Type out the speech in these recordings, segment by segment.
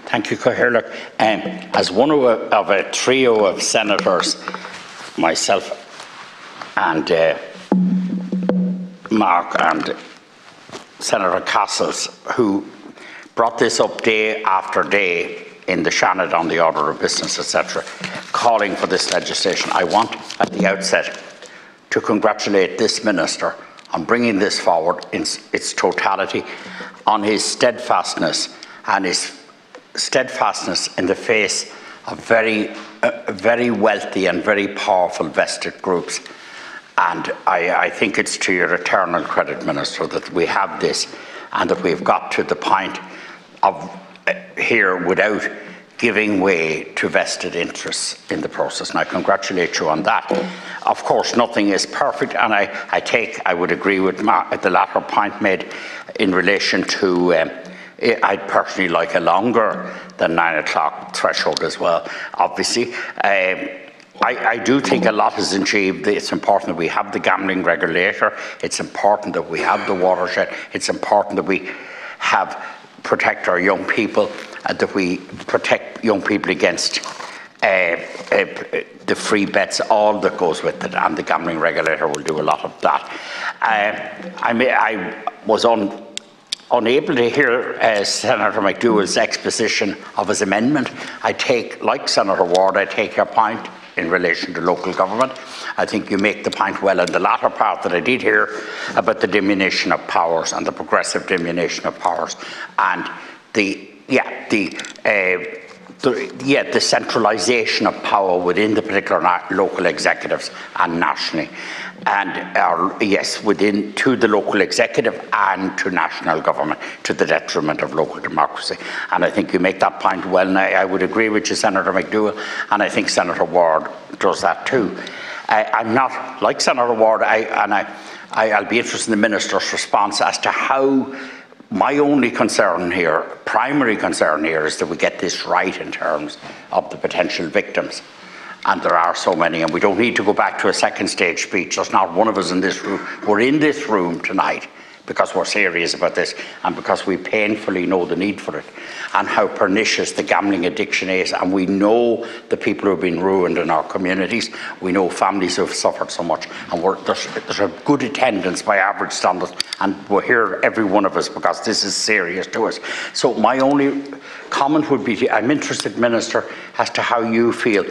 Thank you, Cathaoirleach. As one of a trio of senators, myself and Mark and Senator Castles, who brought this up day after day in the Shannon on the order of business, etc., calling for this legislation, I want at the outset to congratulate this minister on bringing this forward in its totality, on his steadfastness and his steadfastness in the face of very wealthy and very powerful vested groups. And I think it's to your eternal credit, Minister, that we have this and that we've got to the point of here without giving way to vested interests in the process. And I congratulate you on that. Of course, nothing is perfect, and I would agree with the latter point made in relation to I'd personally like a longer than 9 o'clock threshold as well, obviously. I do think a lot is achieved. It's important that we have the gambling regulator. It's important that we have the watershed. It's important that we protect our young people, that we protect young people against the free bets, all that goes with it, and the gambling regulator will do a lot of that. I was unable to hear Senator McDowell's exposition of his amendment. Like Senator Ward, I take your point in relation to local government. I think you make the point well in the latter part that I did hear about the diminution of powers and the progressive diminution of powers and the centralisation of power within the particular local executives and nationally, and to the local executive and to national government, to the detriment of local democracy. And I think you make that point well, and I would agree with you, Senator McDowell, and I think Senator Ward does that too. I'm not like Senator Ward, I'll be interested in the Minister's response as to how. My only concern here, primary concern here, is that we get this right in terms of the potential victims. And there are so many, and we don't need to go back to a second stage speech. There's not one of us in this room. We're in this room tonight because we're serious about this and because we painfully know the need for it and how pernicious the gambling addiction is. And we know the people who have been ruined in our communities. We know families who have suffered so much. And there's a good attendance by average standards, and we're here, every one of us, because this is serious to us. So my only comment would be, I'm interested, Minister, as to how you feel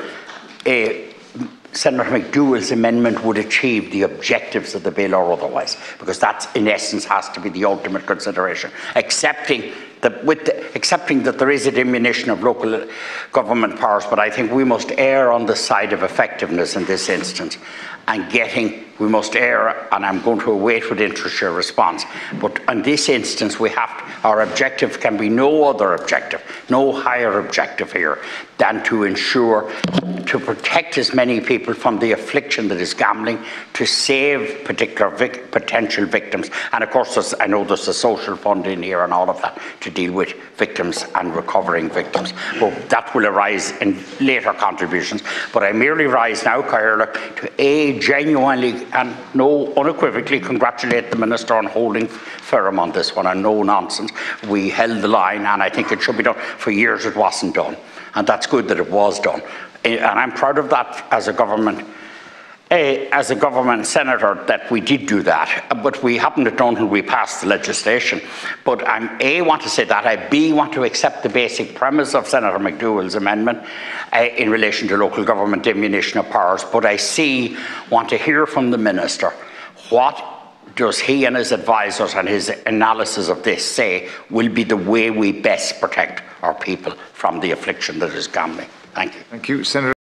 Senator McDowell's amendment would achieve the objectives of the bill or otherwise, because that, in essence, has to be the ultimate consideration, accepting that there is a diminution of local government powers. But I think we must err on the side of effectiveness in this instance, and we must err, and I'm going to await with interest your response, but in this instance our objective can be no other objective, no higher objective here than to ensure to protect as many people from the affliction that is gambling, to save particular potential victims, and of course I know there's a social fund in here and all of that to deal with victims and recovering victims, but that will arise in later contributions. But I merely rise now, Cathaoirleach, to genuinely and no unequivocally congratulate the Minister on holding firm on this one and no nonsense. We held the line, and I think it should be done. For years it wasn't done, and that's good that it was done, and I'm proud of that as a government senator, that we did do that, but we haven't done until we passed the legislation. But I want to say that. I want to accept the basic premise of Senator McDowell's amendment in relation to local government diminution of powers, but I want to hear from the Minister, what does he and his advisors and his analysis of this say will be the way we best protect our people from the affliction that is gambling? Thank you. Thank you, Senator.